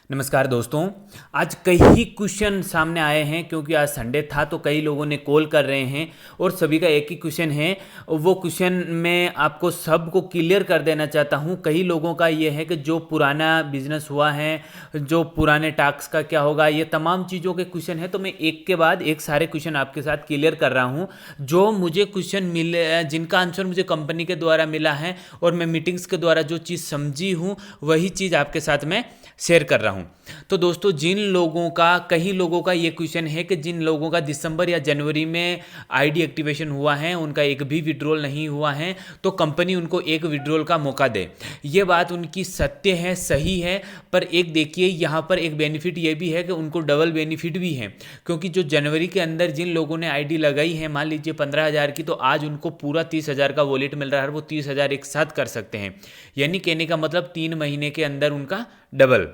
नमस्कार दोस्तों। आज कई क्वेश्चन सामने आए हैं क्योंकि आज संडे था तो कई लोगों ने कॉल कर रहे हैं और सभी का एक ही क्वेश्चन है। वो क्वेश्चन मैं आपको सबको क्लियर कर देना चाहता हूँ। कई लोगों का ये है कि जो पुराना बिजनेस हुआ है, जो पुराने टास्क का क्या होगा, ये तमाम चीज़ों के क्वेश्चन है। तो मैं एक के बाद एक सारे क्वेश्चन आपके साथ क्लियर कर रहा हूँ। जो मुझे क्वेश्चन मिले, जिनका आंसर मुझे कंपनी के द्वारा मिला है और मैं मीटिंग्स के द्वारा जो चीज़ समझी हूँ वही चीज़ आपके साथ मैं शेयर कर रहा हूं। तो दोस्तों, जिन लोगों का, कई लोगों का ये क्वेश्चन है कि जिन लोगों का दिसंबर या जनवरी में आईडी एक्टिवेशन हुआ है, उनका एक भी विड्रॉल नहीं हुआ है, तो कंपनी उनको एक विड्रॉल का मौका दे। ये बात उनकी सत्य है, सही है। पर एक देखिए, यहाँ पर एक बेनिफिट ये भी है कि उनको डबल बेनिफिट भी है, क्योंकि जो जनवरी के अंदर जिन लोगों ने आईडी लगाई है, मान लीजिए 15,000 की, तो आज उनको पूरा 30,000 का वॉलेट मिल रहा है। वो 30,000 एक साथ कर सकते हैं, यानी कहने का मतलब 3 महीने के अंदर उनका डबल।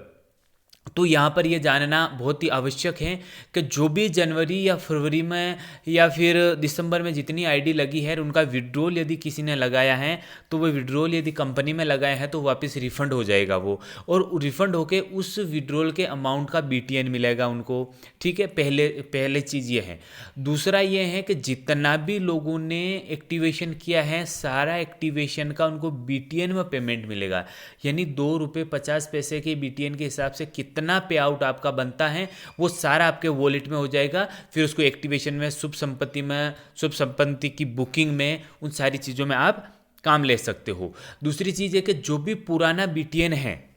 तो यहाँ पर ये जानना बहुत ही आवश्यक है कि जो भी जनवरी या फरवरी में या फिर दिसंबर में जितनी आईडी लगी है, उनका विड्रॉल यदि किसी ने लगाया है तो वो विड्रॉल यदि कंपनी में लगाया है तो वापस रिफ़ंड हो जाएगा वो, और रिफ़ंड होके उस विड्रॉल के अमाउंट का बीटीएन मिलेगा उनको। ठीक है, पहले चीज़ ये है। दूसरा ये है कि जितना भी लोगों ने एक्टिवेशन किया है, सारा एक्टिवेशन का उनको बीटीएन में पेमेंट मिलेगा, यानी ₹2.50 के बीटीएन के हिसाब से कितना पे आउट आपका बनता है वो सारा आपके वॉलेट में हो जाएगा। फिर उसको एक्टिवेशन में, शुभ संपत्ति की बुकिंग में, उन सारी चीज़ों में आप काम ले सकते हो। दूसरी चीज़ है कि जो भी पुराना बीटीएन है,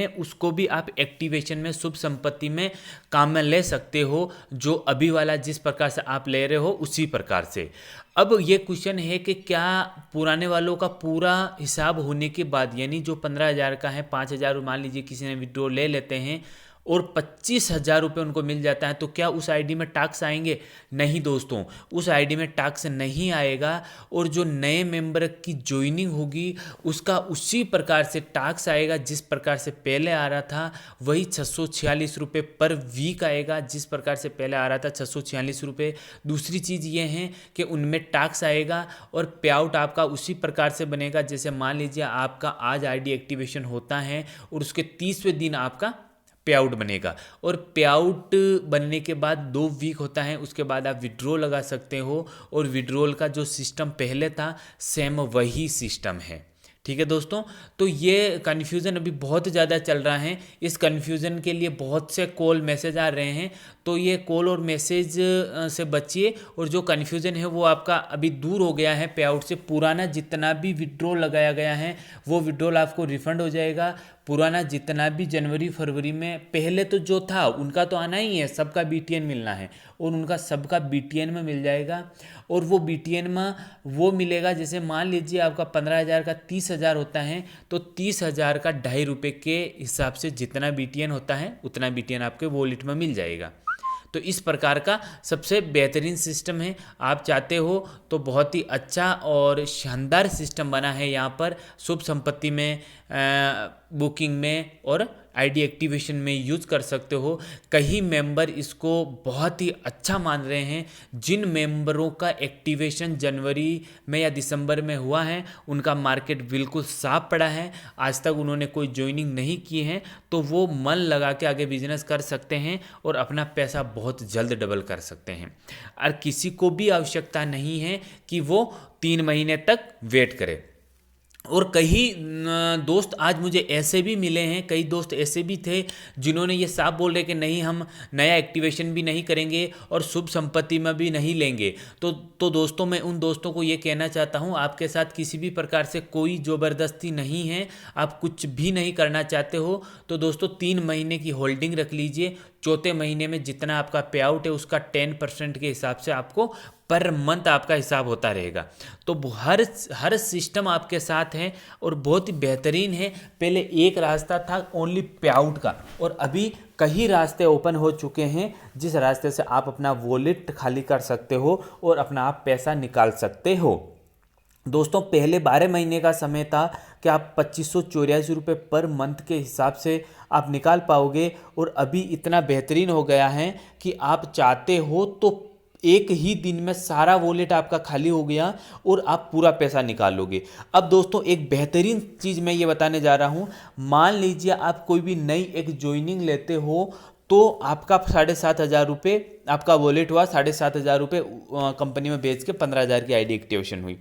उसको भी आप एक्टिवेशन में, शुभ संपत्ति में काम में ले सकते हो, जो अभी वाला जिस प्रकार से आप ले रहे हो उसी प्रकार से। अब ये क्वेश्चन है कि क्या पुराने वालों का पूरा हिसाब होने के बाद, यानी जो 15,000 का है, 5,000 मान लीजिए किसी ने विड्रॉ ले लेते हैं और 25,000 रुपये उनको मिल जाता है, तो क्या उस आईडी में टैक्स आएंगे? नहीं दोस्तों, उस आईडी में टैक्स नहीं आएगा। और जो नए मेंबर की ज्वाइनिंग होगी उसका उसी प्रकार से टैक्स आएगा जिस प्रकार से पहले आ रहा था। वही 646 रुपये पर वीक आएगा, जिस प्रकार से पहले आ रहा था 646 रुपये। दूसरी चीज़ ये है कि उनमें टैक्स आएगा और पे आउट आपका उसी प्रकार से बनेगा। जैसे मान लीजिए आपका आज आईडी एक्टिवेशन होता है और उसके 30वें दिन आपका पे आउट बनेगा, और पे आउट बनने के बाद 2 वीक होता है, उसके बाद आप विड्रॉ लगा सकते हो। और विड्रॉल का जो सिस्टम पहले था, सेम वही सिस्टम है। ठीक है दोस्तों, तो ये कन्फ्यूज़न अभी बहुत ज़्यादा चल रहा है। इस कन्फ्यूज़न के लिए बहुत से कॉल मैसेज आ रहे हैं, तो ये कॉल और मैसेज से बचिए। और जो कन्फ्यूज़न है वो आपका अभी दूर हो गया है पे आउट से। पुराना जितना भी विड्रॉल लगाया गया है वो विड्रॉल आपको रिफ़ंड हो जाएगा। पुराना जितना भी जनवरी फरवरी में पहले तो जो था उनका तो आना ही है, सबका बीटीएन मिलना है, और उनका सबका बीटीएन में मिल जाएगा। और वो बीटीएन में वो मिलेगा, जैसे मान लीजिए आपका 15,000 का 30,000 होता है, तो 30,000 का ₹2.50 के हिसाब से जितना बीटीएन होता है उतना बीटीएन आपके वॉलेट में मिल जाएगा। तो इस प्रकार का सबसे बेहतरीन सिस्टम है। आप चाहते हो तो बहुत ही अच्छा और शानदार सिस्टम बना है यहाँ पर, शुभ संपत्ति में, बुकिंग में और आईडी एक्टिवेशन में यूज़ कर सकते हो। कई मेंबर इसको बहुत ही अच्छा मान रहे हैं। जिन मेंबरों का एक्टिवेशन जनवरी में या दिसंबर में हुआ है उनका मार्केट बिल्कुल साफ पड़ा है, आज तक उन्होंने कोई ज्वाइनिंग नहीं की है, तो वो मन लगा के आगे बिजनेस कर सकते हैं और अपना पैसा बहुत जल्द डबल कर सकते हैं। और किसी को भी आवश्यकता नहीं है कि वो 3 महीने तक वेट करे। और कई दोस्त आज मुझे ऐसे भी मिले हैं, कई दोस्त ऐसे भी थे जिन्होंने ये साफ बोल रहे कि नहीं, हम नया एक्टिवेशन भी नहीं करेंगे और शुभ संपत्ति में भी नहीं लेंगे। तो दोस्तों, मैं उन दोस्तों को ये कहना चाहता हूँ, आपके साथ किसी भी प्रकार से कोई ज़बरदस्ती नहीं है, आप कुछ भी नहीं करना चाहते हो तो दोस्तों 3 महीने की होल्डिंग रख लीजिए। चौथे महीने में जितना आपका पे आउट है उसका 10% के हिसाब से आपको पर मंथ आपका हिसाब होता रहेगा। तो हर सिस्टम आपके साथ है और बहुत ही बेहतरीन है। पहले एक रास्ता था ओनली पे आउट का, और अभी कई रास्ते ओपन हो चुके हैं जिस रास्ते से आप अपना वॉलेट खाली कर सकते हो और अपना आप पैसा निकाल सकते हो। दोस्तों, पहले 12 महीने का समय था कि आप 2584 रुपये पर मंथ के हिसाब से आप निकाल पाओगे, और अभी इतना बेहतरीन हो गया है कि आप चाहते हो तो एक ही दिन में सारा वॉलेट आपका खाली हो गया और आप पूरा पैसा निकालोगे। अब दोस्तों एक बेहतरीन चीज़ मैं ये बताने जा रहा हूँ। मान लीजिए आप कोई भी नई एक ज्वाइनिंग लेते हो तो आपका 7,500 रुपये आपका वॉलेट हुआ, 7,500 रुपये कंपनी में बेच के 15,000 की आईडी एक्टिवेशन हुई।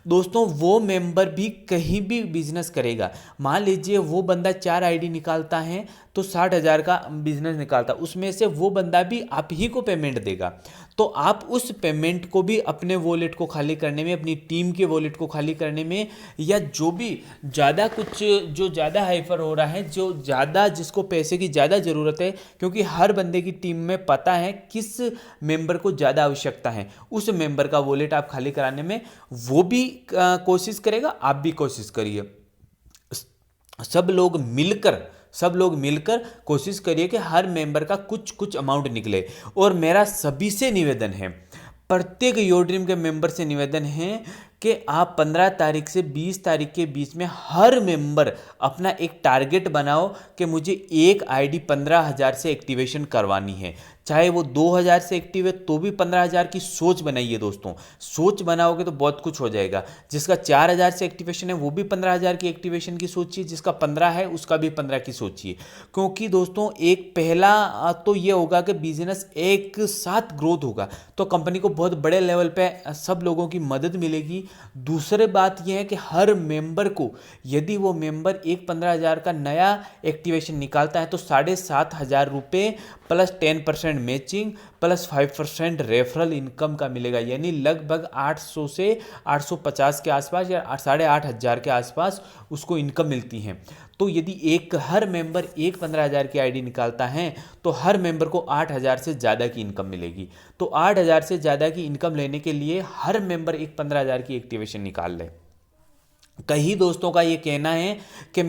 दोस्तों वो मेंबर भी कहीं भी बिजनेस करेगा, मान लीजिए वो बंदा 4 आईडी निकालता है तो 60,000 का बिजनेस निकालता, उसमें से वो बंदा भी आप ही को पेमेंट देगा। तो आप उस पेमेंट को भी अपने वॉलेट को खाली करने में, अपनी टीम के वॉलेट को खाली करने में, या जो भी ज़्यादा कुछ जो ज़्यादा हाइपर हो रहा है, जो ज़्यादा जिसको पैसे की ज़्यादा ज़रूरत है, क्योंकि हर बंदे की टीम में पता है किस मेंबर को ज़्यादा आवश्यकता है, उस मेंबर का वॉलेट आप खाली कराने में वो भी कोशिश करेगा, आप भी कोशिश करिए। सब लोग मिलकर कोशिश करिए कि हर मेंबर का कुछ कुछ अमाउंट निकले। और मेरा सभी से निवेदन है, प्रत्येक योर ड्रीम के मेंबर से निवेदन है कि आप 15 तारीख से 20 तारीख के बीच में हर मेंबर अपना एक टारगेट बनाओ कि मुझे एक आईडी 15,000 से एक्टिवेशन करवानी है। चाहे वो 2,000 से एक्टिव है तो भी 15,000 की सोच बनाइए दोस्तों। सोच बनाओगे तो बहुत कुछ हो जाएगा। जिसका 4,000 से एक्टिवेशन है वो भी 15,000 की एक्टिवेशन की सोचिए, जिसका 15 है उसका भी 15 की सोचिए। क्योंकि दोस्तों एक पहला तो ये होगा कि बिजनेस एक साथ ग्रोथ होगा, तो कंपनी को बहुत बड़े लेवल पे सब लोगों की मदद मिलेगी। दूसरी बात यह है कि हर मेंबर को, यदि वो मेंबर एक 15,000 का नया एक्टिवेशन निकालता है तो 7,500 रुपये plus 10% matching plus 5% referral income का मिलेगा, यानी लगभग 800 से 850 के आसपास या 8,500 के आसपास उसको इनकम मिलती है। तो यदि हर मेंबर एक 15,000 की आईडी निकालता है तो हर मेंबर को 8,000 से ज़्यादा की इनकम मिलेगी। तो 8,000 से ज़्यादा की इनकम लेने के लिए हर मेंबर एक 15,000 की एक्टिवेशन निकाल ले। कई दोस्तों का ये कहना है कि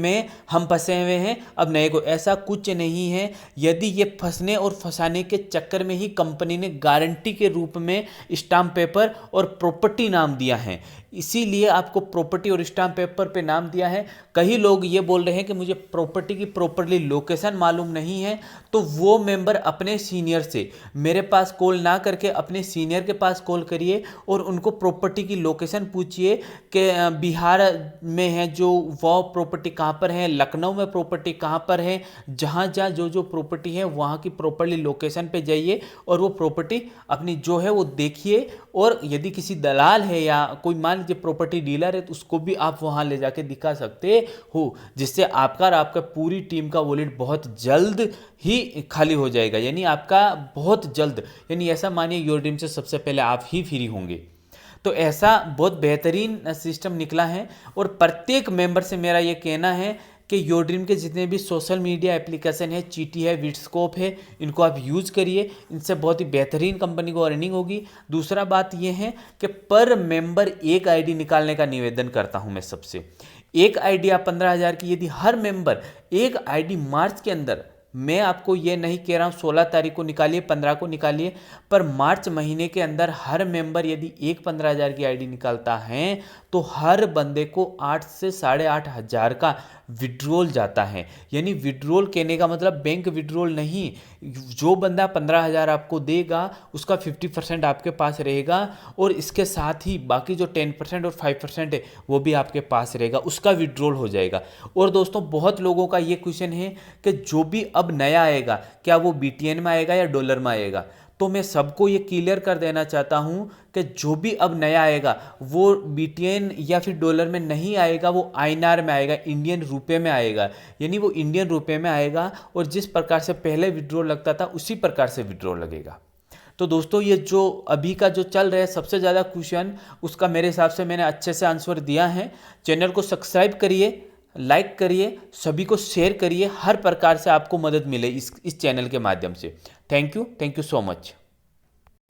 हम फंसे हुए हैं, अब नए को, ऐसा कुछ नहीं है। यदि ये फंसने और फंसाने के चक्कर में ही कंपनी ने गारंटी के रूप में स्टाम्प पेपर और प्रॉपर्टी नाम दिया है, इसीलिए आपको प्रॉपर्टी और स्टाम्प पेपर पे नाम दिया है। कई लोग ये बोल रहे हैं कि मुझे प्रॉपर्टी की प्रॉपरली लोकेशन मालूम नहीं है, तो वो मेंबर अपने सीनियर से मेरे पास कॉल ना करके अपने सीनियर के पास कॉल करिए और उनको प्रॉपर्टी की लोकेशन पूछिए कि बिहार में है जो वो प्रॉपर्टी कहाँ पर है, लखनऊ में प्रॉपर्टी कहाँ पर है, जहाँ जहाँ जो प्रॉपर्टी है वहाँ की प्रॉपरली लोकेशन पे जाइए और वो प्रॉपर्टी अपनी जो है वो देखिए। और यदि किसी दलाल है या कोई मान लीजिए प्रॉपर्टी डीलर है तो उसको भी आप वहाँ ले जाके दिखा सकते हो, जिससे आपका और आपका पूरी टीम का वॉलेट बहुत जल्द ही खाली हो जाएगा। यानी आपका बहुत जल्द, यानी ऐसा मानिए योर ड्रीम से सबसे पहले आप ही फ्री होंगे। तो ऐसा बहुत बेहतरीन सिस्टम निकला है। और प्रत्येक मेंबर से मेरा ये कहना है कि योर ड्रीम के जितने भी सोशल मीडिया एप्लीकेशन है, चीटी है, विटस्कोप है, इनको आप यूज़ करिए, इनसे बहुत ही बेहतरीन कंपनी को अर्निंग होगी। दूसरा बात ये है कि पर मेंबर एक आईडी निकालने का निवेदन करता हूं मैं सबसे। एक आईडी आप 15,000 की, यदि हर मेंबर एक आईडी मार्च के अंदर, मैं आपको ये नहीं कह रहा हूँ 16 तारीख को निकालिए, 15 को निकालिए, पर मार्च महीने के अंदर हर मेंबर यदि एक 15,000 की आईडी निकालता है तो हर बंदे को 8 से 8,500 का विड्रॉल जाता है। यानी विड्रॉल कहने का मतलब बैंक विड्रॉल नहीं, जो बंदा 15,000 आपको देगा उसका 50% आपके पास रहेगा और इसके साथ ही बाकी जो 10% और 5% है वो भी आपके पास रहेगा, उसका विड्रॉल हो जाएगा। और दोस्तों बहुत लोगों का ये क्वेश्चन है कि जो भी अब नया आएगा क्या वो BTN में आएगा या डॉलर में आएगा, तो मैं सबको ये क्लियर कर देना चाहता हूँ कि जो भी अब नया आएगा वो BTN या फिर डॉलर में नहीं आएगा, वो INR में आएगा, इंडियन रुपए में आएगा। यानी वो इंडियन रुपए में आएगा और जिस प्रकार से पहले विड्रॉल लगता था उसी प्रकार से विड्रॉल लगेगा। तो दोस्तों ये जो अभी का जो चल रहा है सबसे ज़्यादा क्वेश्चन, उसका मेरे हिसाब से मैंने अच्छे से आंसर दिया है। चैनल को सब्सक्राइब करिए, लाइक करिए, सभी को शेयर करिए, हर प्रकार से आपको मदद मिले इस चैनल के माध्यम से। Thank you so much.